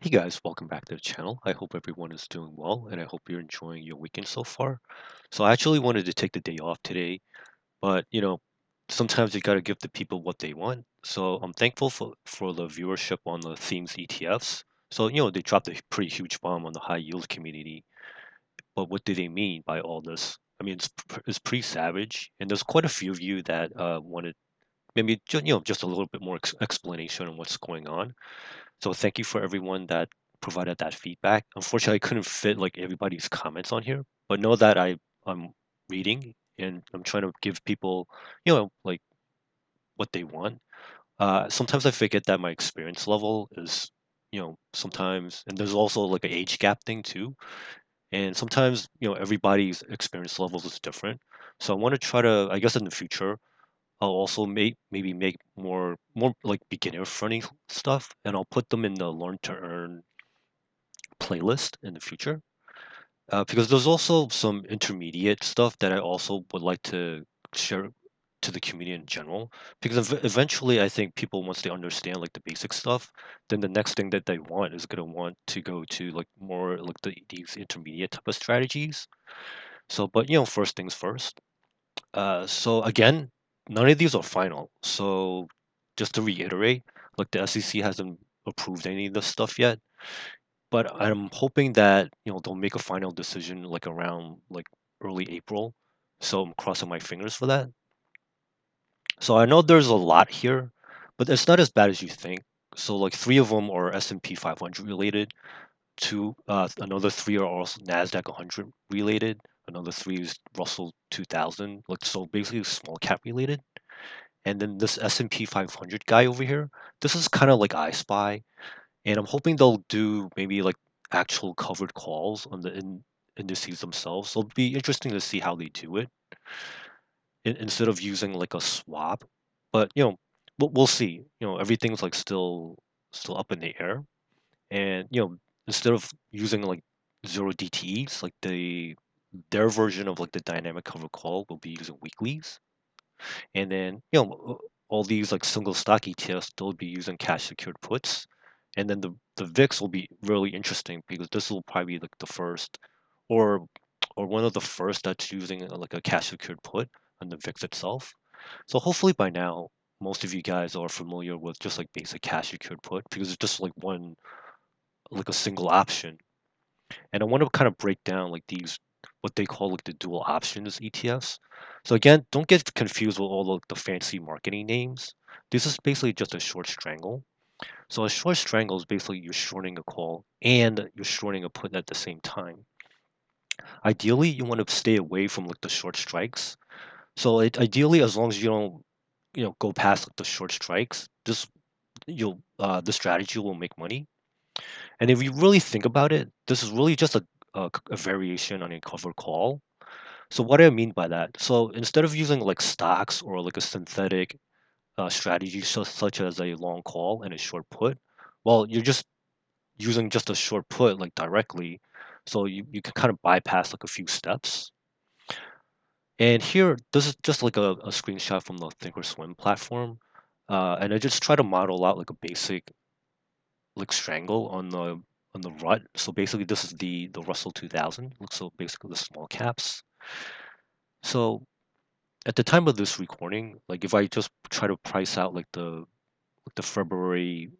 Hey guys, welcome back to the channel. I hope everyone is doing well and I hope you're enjoying your weekend so far. So I actually wanted to take the day off today, but sometimes you got to give the people what they want. So I'm thankful for the viewership on the themes ETFs. So, they dropped a pretty huge bomb on the high yield community. But what do they mean by all this? I mean, it's pretty savage, and there's quite a few of you that wanted maybe just a little bit more explanation on what's going on. So thank you for everyone that provided that feedback. Unfortunately, I couldn't fit like everybody's comments on here, but know that I'm reading and I'm trying to give people, like what they want. Sometimes I forget that my experience level is, sometimes, and there's also like an age gap thing too. And sometimes, everybody's experience levels is different. So I want to try to, I guess in the future, I'll also maybe make more like beginner friendly stuff, and I'll put them in the learn to earn playlist in the future. Because there's also some intermediate stuff that I also would like to share to the community in general. Because eventually, I think people once they understand like the basic stuff, then the next thing that they want is gonna want to go to like more like these intermediate type of strategies. So, but first things first. So again, none of these are final. So just to reiterate, like the SEC hasn't approved any of this stuff yet, but I'm hoping that they'll make a final decision like around like early April. So I'm crossing my fingers for that. So I know there's a lot here, but it's not as bad as you think. So like three of them are S&P 500 related. Two, another three are also Nasdaq 100 related. Another three is Russell 2000. Like so, basically small cap related. And then this S&P 500 guy over here, this is kind of like I Spy, and I'm hoping they'll do maybe like actual covered calls on the indices themselves. So it'll be interesting to see how they do it instead of using like a swap. But we'll see. Everything's like still up in the air, and instead of using like zero DTEs, like their version of like the dynamic cover call will be using weeklies. And then, all these like single stock ETFs, they'll be using cash secured puts. And then the VIX will be really interesting because this will probably be like the first or or one of the first that's using like a cash secured put on the VIX itself. So hopefully by now, most of you guys are familiar with just like basic cash secured put because it's just like one like a single option. And I want to kind of break down like these what they call like the dual options ETFs. So again, don't get confused with all the fancy marketing names. This is basically just a short strangle. So a short strangle is basically you're shorting a call and you're shorting a put at the same time. Ideally, you want to stay away from like the short strikes. So ideally, as long as you don't go past like the short strikes, the strategy will make money. And if you really think about it, this is really just a variation on a covered call. So what do I mean by that? So instead of using like stocks or like a synthetic strategy such as a long call and a short put, well, you're just using just a short put like directly. So you can kind of bypass like a few steps. And here, this is just like a screenshot from the Thinkorswim platform. And I just try to model out like a basic like strangle on the rut. So basically, this is the Russell 2000. So basically, the small caps. So at the time of this recording, like if I just try to price out like the February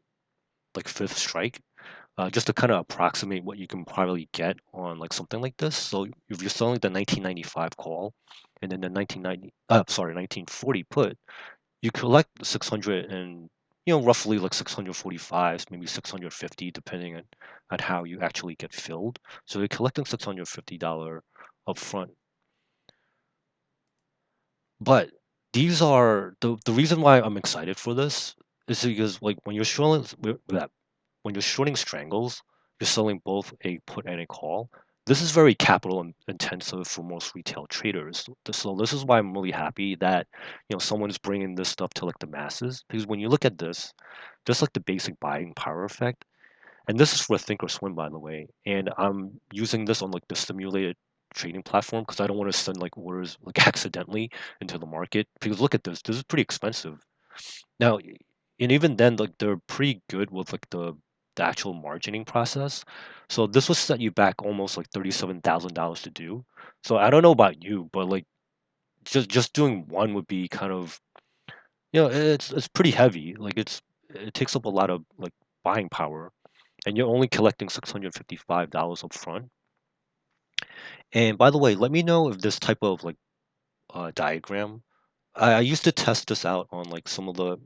like fifth strike, just to kind of approximate what you can probably get on like something like this. So if you're selling the 1995 call, and then the 1940 put, you collect 600 and roughly like 645, maybe 650, depending on how you actually get filled. So you're collecting $650 upfront. But these are the reason why I'm excited for this is because like when you're shorting strangles, you're selling both a put and a call. This is very capital intensive for most retail traders. So this is why I'm really happy that someone's bringing this stuff to like the masses. Because when you look at this, just like the basic buying power effect, and this is for Thinkorswim, by the way. And I'm using this on like the simulated trading platform because I don't want to send like orders like accidentally into the market. Because look at this. This is pretty expensive. Now, and even then, like they're pretty good with like the actual margining process. So this will set you back almost like $37,000 to do. So I don't know about you, but like just doing one would be kind of, it's pretty heavy. Like it takes up a lot of like buying power, and you're only collecting $655 up front. And by the way, let me know if this type of like diagram. I used to test this out on like some of the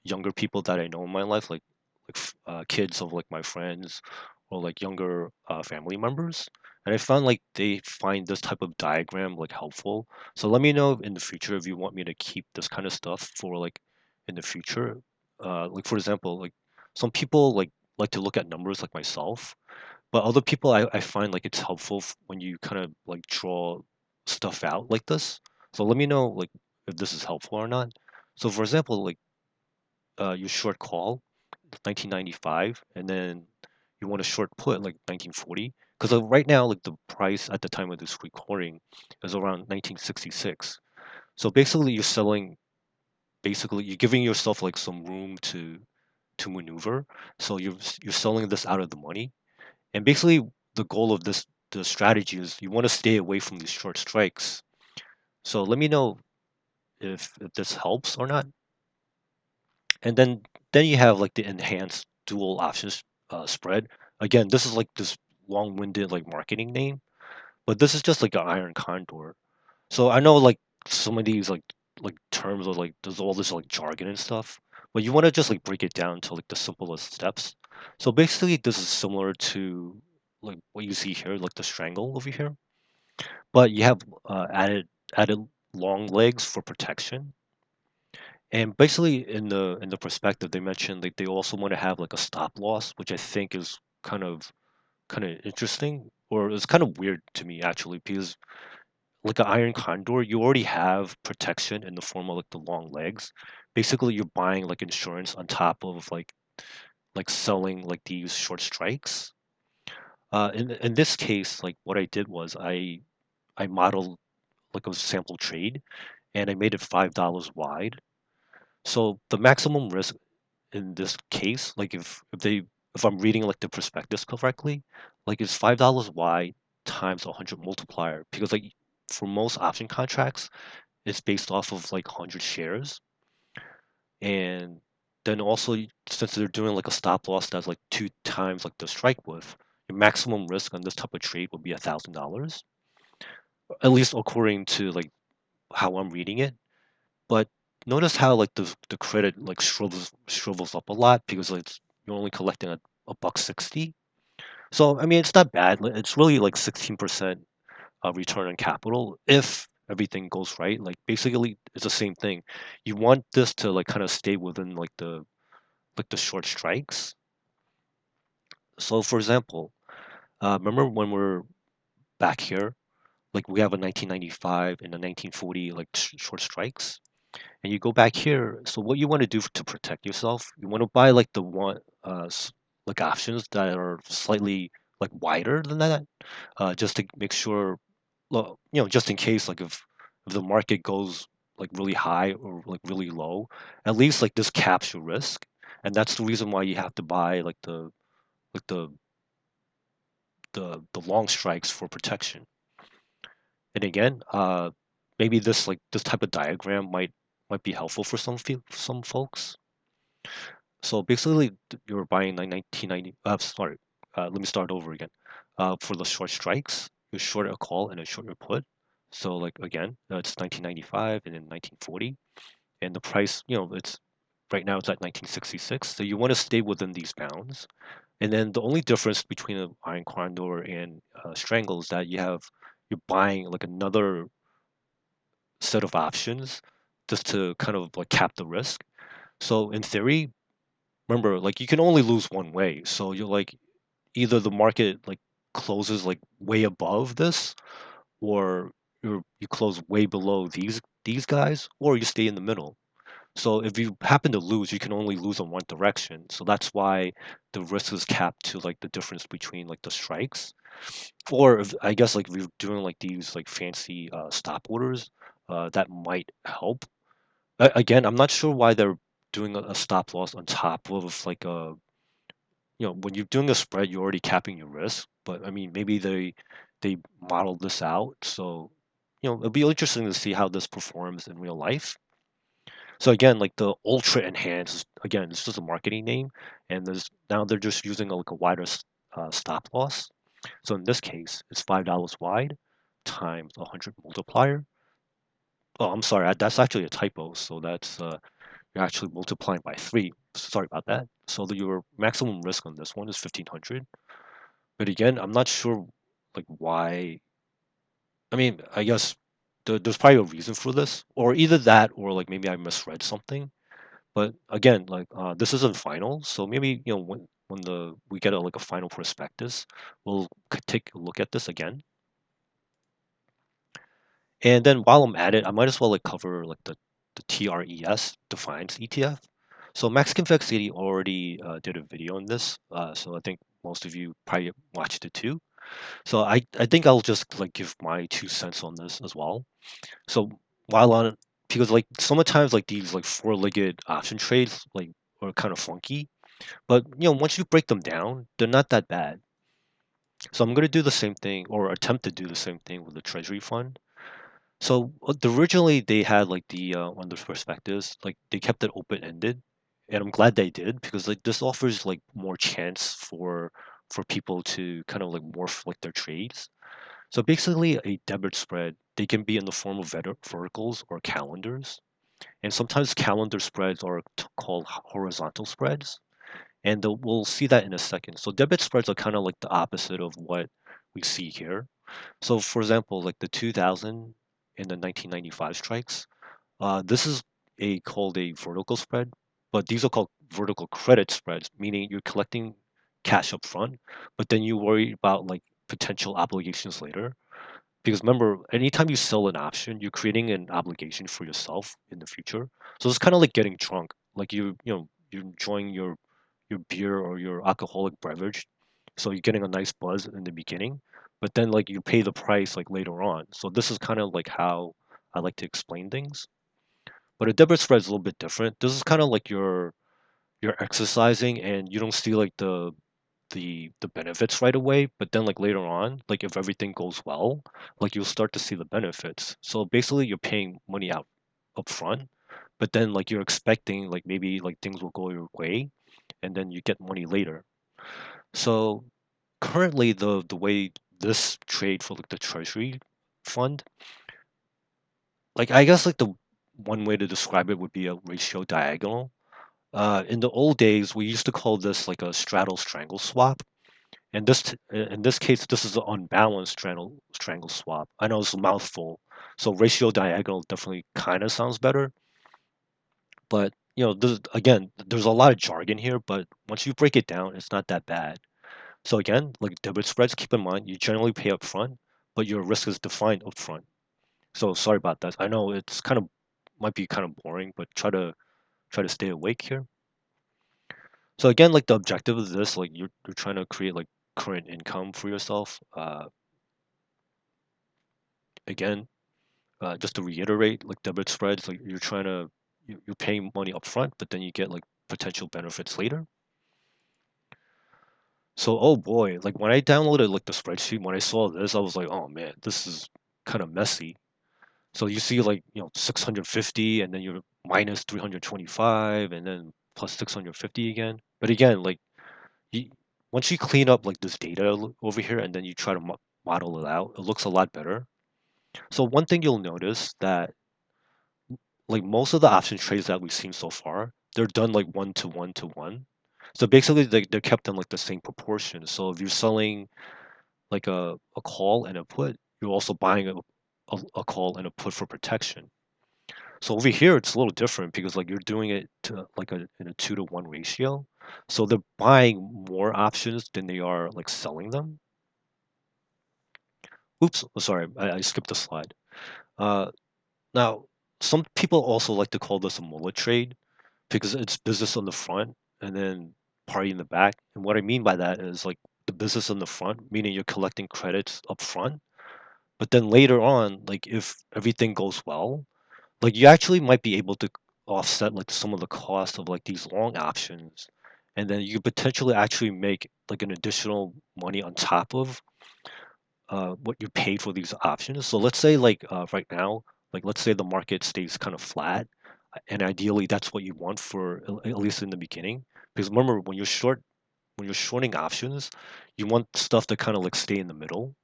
younger people that I know in my life, like kids of like my friends or like younger family members. And I found like they find this type of diagram like helpful. So let me know in the future if you want me to keep this kind of stuff for like in the future. Like for example, like some people like to look at numbers like myself, but other people I find like it's helpful when you kind of like draw stuff out like this. So let me know like if this is helpful or not. So for example, like you short call 1995, and then you want to short put like 1940, because right now like the price at the time of this recording is around 1966. So basically you're giving yourself like some room to maneuver. So you're selling this out of the money, and basically the goal of the strategy is you want to stay away from these short strikes. So let me know if this helps or not. And then you have like the enhanced dual options spread. Again, this is like this long-winded like marketing name, but this is just like an iron condor. So I know like some of these like terms are like there's all this like jargon and stuff, but you want to just like break it down to like the simplest steps. So basically, this is similar to like what you see here, like the strangle over here, but you have added long legs for protection. And basically, in the perspective, they mentioned like they also want to have like a stop loss, which I think is kind of interesting, or it's kind of weird to me actually, because like an iron condor, you already have protection in the form of like the long legs. Basically, you're buying like insurance on top of like selling like these short strikes. In this case, like what I did was I modeled like a sample trade, and I made it $5 wide. So the maximum risk in this case, like if I'm reading like the prospectus correctly, like it's $5 wide times 100 multiplier, because like for most option contracts, it's based off of like 100 shares. And then also since they're doing like a stop loss that's like two times like the strike width, your maximum risk on this type of trade would be $1,000, at least according to like how I'm reading it. But notice how like the credit like shrivels up a lot, because like you're only collecting a buck 60. So I mean it's not bad. It's really like 16% return on capital if everything goes right. Like basically it's the same thing. You want this to like kind of stay within like the short strikes. So for example, remember when we're back here, like we have a 1995 and a 1940 like short strikes, and you go back here. So what you want to do to protect yourself, you want to buy like the one like options that are slightly like wider than that, just to make sure, just in case like if the market goes like really high or like really low, at least like this caps your risk. And that's the reason why you have to buy like like the the long strikes for protection. And again, maybe this type of diagram might be helpful for some folks. So basically, you're buying like 1990. Sorry, let me start over again. For the short strikes, you short a call and a short a put. So like again, it's 1995 and then 1940, and the price, it's right now it's at 1966. So you want to stay within these bounds. And then the only difference between an iron condor and strangle is that you're buying like another set of options just to kind of like cap the risk. So in theory, remember, like you can only lose one way. So you're like either the market like closes like way above this, or you close way below these guys, or you stay in the middle. So if you happen to lose, you can only lose in one direction. So that's why the risk is capped to like the difference between like the strikes. Or if, I guess like if you're doing like these like fancy stop orders, that might help. Again, I'm not sure why they're doing a stop loss on top of like when you're doing a spread, you're already capping your risk. But I mean, maybe they modeled this out, so it'll be interesting to see how this performs in real life. So again, like the ultra enhanced, again, it's just a marketing name, and there's now they're just using like a wider stop loss. So in this case, it's $5 wide times 100 multiplier. Oh, I'm sorry, that's actually a typo. So that's you're actually multiplying by three. Sorry about that. So your maximum risk on this one is 1500. But again, I'm not sure like why. I mean, I guess there's probably a reason for this, or either that, or like maybe I misread something. But again, like this isn't final, so maybe when the we get like a final prospectus, we'll take a look at this again. And then while I'm at it, I might as well like cover like the TRES Defiance ETF. So Max Convexity already did a video on this, so I think most of you probably watched it too. So I think I'll just like give my 2 cents on this as well. So while on it, because like sometimes like these like four-legged option trades like are kind of funky, but once you break them down, they're not that bad. So I'm gonna do the same thing or attempt to do the same thing with the treasury fund. So originally they had like the on the perspectives, like they kept it open ended, and I'm glad they did because like this offers like more chance for people to kind of like morph like their trades. So basically, a debit spread they can be in the form of verticals or calendars, and sometimes calendar spreads are called horizontal spreads, and we'll see that in a second. So debit spreads are kind of like the opposite of what we see here. So for example, like the 2000 and the 1995 strikes, this is a called a vertical spread, but these are called vertical credit spreads, meaning you're collecting cash up front, but then you worry about like potential obligations later. Because remember, anytime you sell an option, you're creating an obligation for yourself in the future. So it's kind of like getting drunk. Like you're enjoying your beer or your alcoholic beverage. So you're getting a nice buzz in the beginning, but then like you pay the price like later on. So this is kind of like how I like to explain things. But a debit spread is a little bit different. This is kind of like you're exercising and you don't see like the benefits right away, but then like later on, like if everything goes well, like you'll start to see the benefits. So basically you're paying money out up front, but then like you're expecting like maybe like things will go your way and then you get money later. So currently the way this trade for like the treasury fund, like I guess like the one way to describe it would be a ratio diagonal. In the old days, we used to call this like a straddle strangle swap. And in this case, this is an unbalanced strangle swap. I know it's a mouthful, so ratio diagonal definitely kind of sounds better. But again, there's a lot of jargon here, but once you break it down, it's not that bad. So again, like debit spreads, keep in mind you generally pay up front, but your risk is defined up front. So sorry about that. I know it's kind of might be kind of boring, but try to stay awake here. So again, like the objective of this, like you're trying to create like current income for yourself. Again, just to reiterate, like debit spreads, like you're trying to you're paying money up front, but then you get like potential benefits later. So oh boy, like when I downloaded like the spreadsheet, when I saw this, I was like, oh man, this is kind of messy. So you see like 650, and then you're minus 325, and then plus 650 again. But again, like you, once you clean up like this data over here, and then you try to model it out, it looks a lot better. So one thing you'll notice that like most of the option trades that we've seen so far, they're done like 1 to 1 to 1. So basically, they're kept in like the same proportion. So if you're selling like a call and a put, you're also buying a call and a put for protection. So over here, it's a little different because like you're doing it to like in a 2 to 1 ratio. So they're buying more options than they are like selling them. Oops, sorry, I skipped a slide. Uh, Now, some people also like to call this a mullet trade because it's business on the front and then party in the back. And what I mean by that is like the business on the front, meaning you're collecting credits up front, but then later on, like if everything goes well, like you actually might be able to offset like some of the cost of like these long options and then you could potentially actually make like an additional money on top of what you paid for these options. So let's say like right now, like let's say the market stays kind of flat, and ideally that's what you want for at least in the beginning. Because remember, when you're shorting options, you want stuff to kind of like stay in the middle,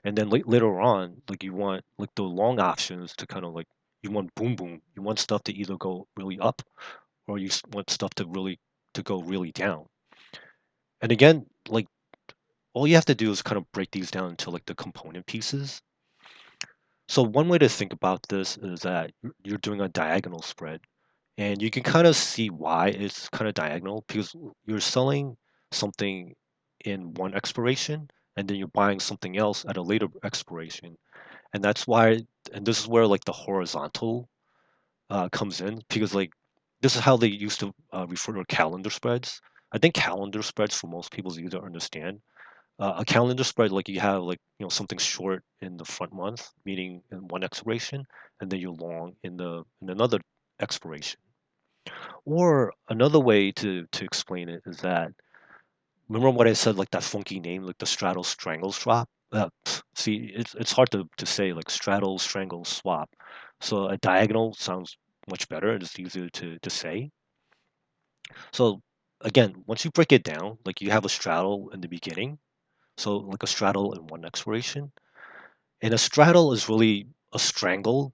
and then later on, like you want like the long options to kind of like you want boom boom. You want stuff to either go really up or you want stuff to really to go really down. And again, like all you have to do is kind of break these down into like the component pieces. So one way to think about this is that you're doing a diagonal spread, and you can kind of see why it's kind of diagonal because you're selling something in one expiration, and then you're buying something else at a later expiration, and that's why. And this is where like the horizontal comes in because like this is how they used to refer to calendar spreads. I think calendar spreads for most people is easy to understand. A calendar spread, like you have like something short in the front month, meaning in one expiration, and then you're long in another expiration. Or another way to explain it is that remember what I said, like that funky name, like the straddle strangle swap. See, it's hard to say like straddle strangle swap. So a diagonal sounds much better. It's easier to say. So again, once you break it down, like you have a straddle in the beginning, so like a straddle and one expiration. And a straddle is really a strangle,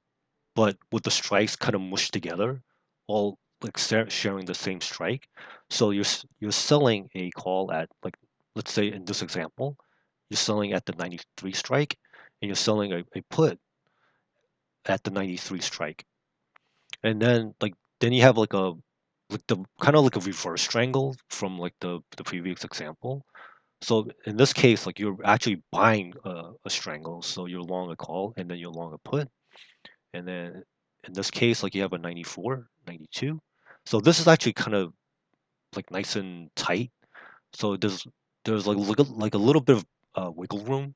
but with the strikes kind of mushed together, all like sharing the same strike. So you're selling a call at like let's say in this example, you're selling at the 93 strike, and you're selling a put at the 93 strike. And then like then you have like the kind of like a reverse strangle from like the previous example. So in this case, like you're actually buying a strangle, so you're long a call and then you're long a put. And then in this case, like you have a 94, 92. So this is actually kind of like nice and tight. So there's like a little bit of wiggle room.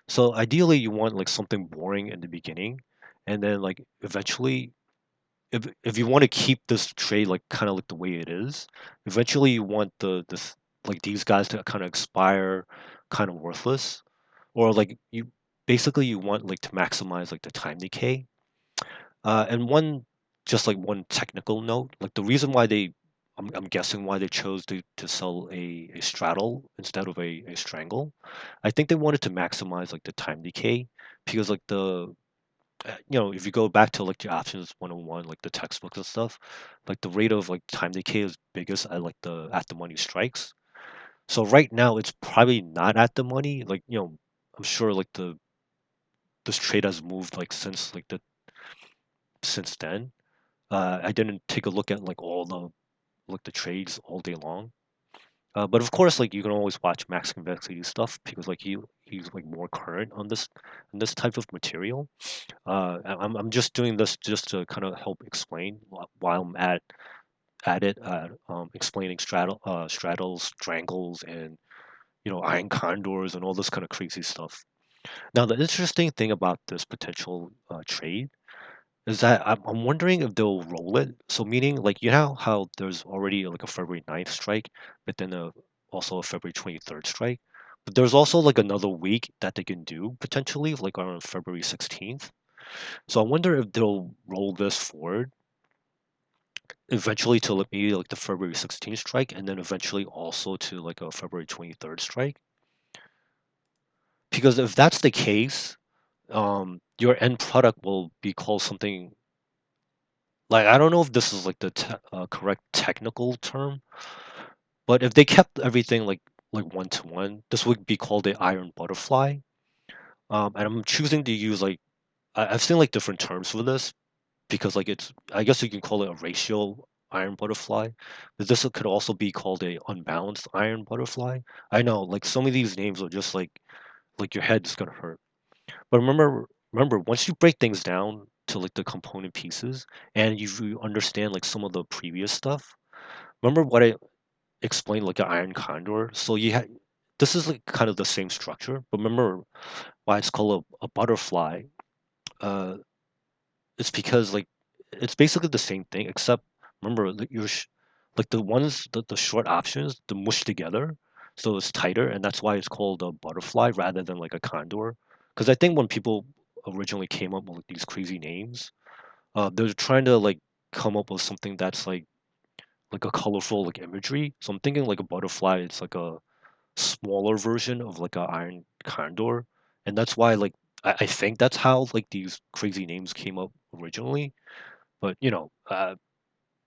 So ideally, you want like something boring in the beginning, and then like eventually, if you want to keep this trade like kind of like the way it is, eventually you want this like these guys to kind of expire, kind of worthless, or like you basically you want like to maximize like the time decay. And just like one technical note, like the reason why I'm guessing why they chose to sell a straddle instead of a strangle. I think they wanted to maximize like the time decay because like if you go back to like the options 101, like the textbooks and stuff, like the rate of like time decay is biggest at like the at the money strikes. So right now it's probably not at the money. Like, I'm sure like this trade has moved like since then. I didn't take a look at like all the trades all day long. But of course, like you can always watch Max Convexity stuff because like he's like more current on this type of material. I'm just doing this just to kind of help explain while I'm at it, explaining straddles, strangles, and iron condors and all this kind of crazy stuff. Now, the interesting thing about this potential trade is that I'm wondering if they'll roll it. So meaning like how there's already like a February 9th strike, but then also a February 23rd strike. But there's also like another week that they can do potentially, like on February 16th. So I wonder if they'll roll this forward eventually to like maybe like the February 16th strike, and then eventually also to like a February 23rd strike. Because if that's the case, your end product will be called something like I don't know if this is like the correct technical term, but if they kept everything like one to one, this would be called the iron butterfly. And I'm choosing to use like I've seen like different terms for this because like it's I guess you can call it a ratio iron butterfly, but this could also be called a unbalanced iron butterfly. I know like some of these names are just like your head's gonna hurt. But remember once you break things down to like the component pieces and you understand like some of the previous stuff. Remember what I explained like an iron condor? So you had this is like kind of the same structure, but remember why it's called a butterfly? Uh, it's because like it's basically the same thing except remember that like the ones the short options, the mush together, so it's tighter, and that's why it's called a butterfly rather than like a condor. Because I think when people originally came up with like, these crazy names, they're trying to like come up with something that's like a colorful like imagery. So I'm thinking like a butterfly, it's like a smaller version of like a iron condor, and that's why like I think that's how like these crazy names came up originally. But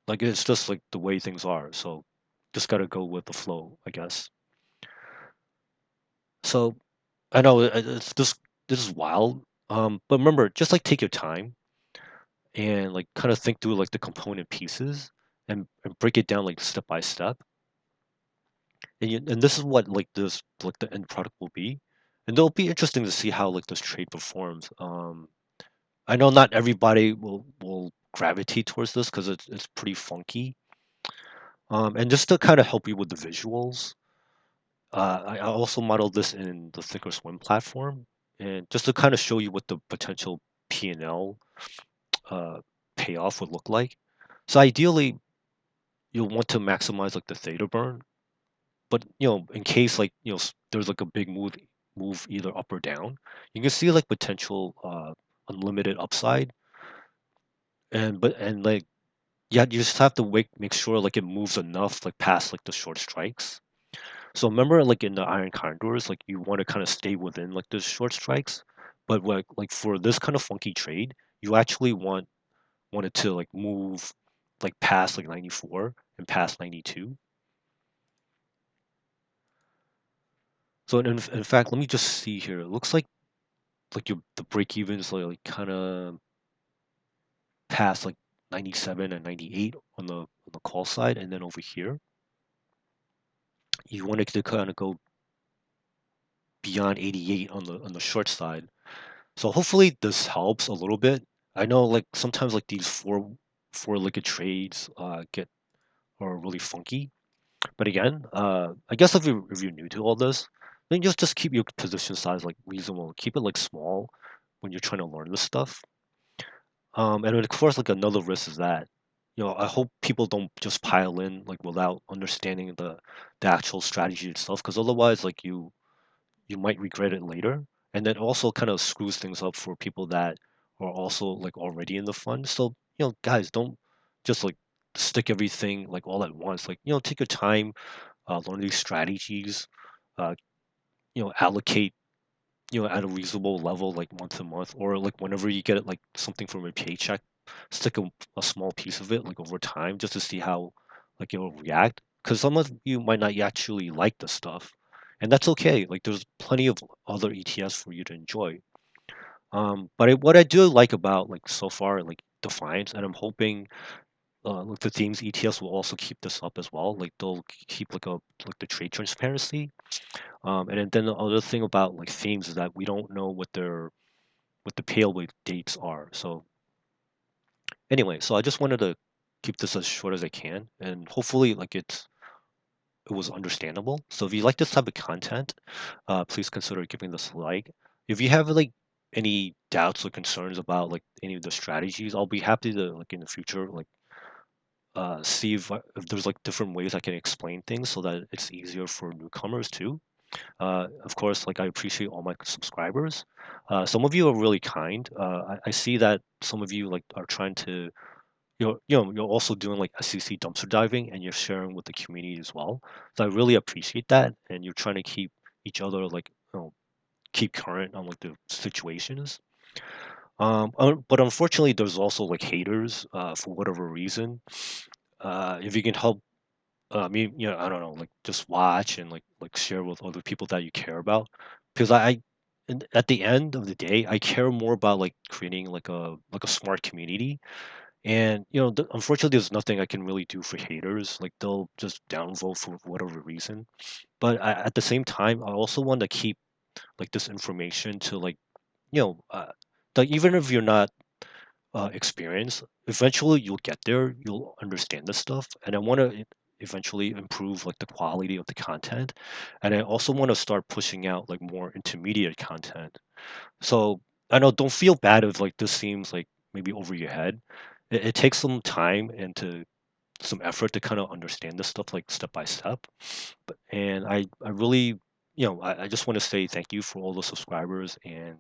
like it's just like the way things are. So just gotta go with the flow, I guess. So I know it's this is wild. But remember, just like take your time and like kind of think through like the component pieces and break it down like step by step. And this is what like this like the end product will be. And it'll be interesting to see how like this trade performs. I know not everybody will gravitate towards this because it's pretty funky. And just to kind of help you with the visuals, I also modeled this in the Thinkorswim platform, and just to kind of show you what the potential P&L uh, payoff would look like. So ideally, you'll want to maximize like the theta burn, but in case like there's like a big move either up or down, you can see like potential unlimited upside, and like yeah, you just have to make sure like it moves enough like past like the short strikes. So remember, like in the iron condors, like you want to kind of stay within like the short strikes, but like for this kind of funky trade, you actually want it to like move like past like 94 and past 92. So in fact, let me just see here. It looks like the break evens like kind of past like 97 and 98 on the call side, and then over here, you want it to kind of go beyond 88 on the short side. So hopefully this helps a little bit. I know like sometimes like these four-legged trades get are really funky. But again, I guess if you're new to all this, then just keep your position size like reasonable. Keep it like small when you're trying to learn this stuff. And of course, like another risk is that I hope people don't just pile in like without understanding the actual strategy itself, because otherwise like you might regret it later, and then also kind of screws things up for people that are also like already in the fund. So guys, don't just like stick everything like all at once. Like take your time, learn these strategies, uh, allocate at a reasonable level like month to month, or like whenever you get it like something from a paycheck, stick a small piece of it like over time just to see how like it'll react, because some of you might not actually like the stuff, and that's okay. Like there's plenty of other ETFs for you to enjoy. But what I do like about like so far like Defiance, and I'm hoping like the themes ETFs will also keep this up as well. Like they'll keep like the trade transparency. And then the other thing about like themes is that we don't know what the payaway dates are. So anyway, so I just wanted to keep this as short as I can, and hopefully like it was understandable. So if you like this type of content, please consider giving this a like. If you have like any doubts or concerns about like any of the strategies, I'll be happy to like in the future like see if there's like different ways I can explain things so that it's easier for newcomers too. Of course, like I appreciate all my subscribers. Some of you are really kind. I see that some of you like are trying to you're also doing like SEC dumpster diving, and you're sharing with the community as well. So I really appreciate that, and you're trying to keep each other like keep current on like the situations. But unfortunately, there's also like haters for whatever reason. If you can help me, I don't know, like just watch and like share with other people that you care about, because at the end of the day, I care more about like creating like a smart community. And unfortunately, there's nothing I can really do for haters. Like they'll just downvote for whatever reason. But at the same time, I also want to keep like this information to like even if you're not experience, eventually you'll get there, you'll understand this stuff, and I want to eventually improve like the quality of the content, and I also want to start pushing out like more intermediate content. So I know, don't feel bad if like this seems like maybe over your head. It takes some time and to some effort to kind of understand this stuff like step by step. And I really, I just want to say thank you for all the subscribers and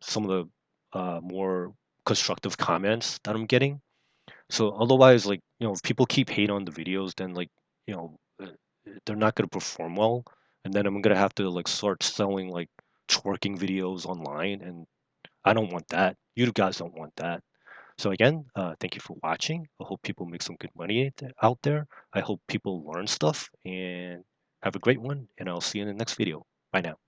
some of the more constructive comments that I'm getting. So otherwise, like, if people keep hate on the videos, then like, they're not gonna perform well, and then I'm gonna have to like start selling like twerking videos online, and I don't want that. You guys don't want that. So again, thank you for watching. I hope people make some good money out there. I hope people learn stuff and have a great one, and I'll see you in the next video. Bye now.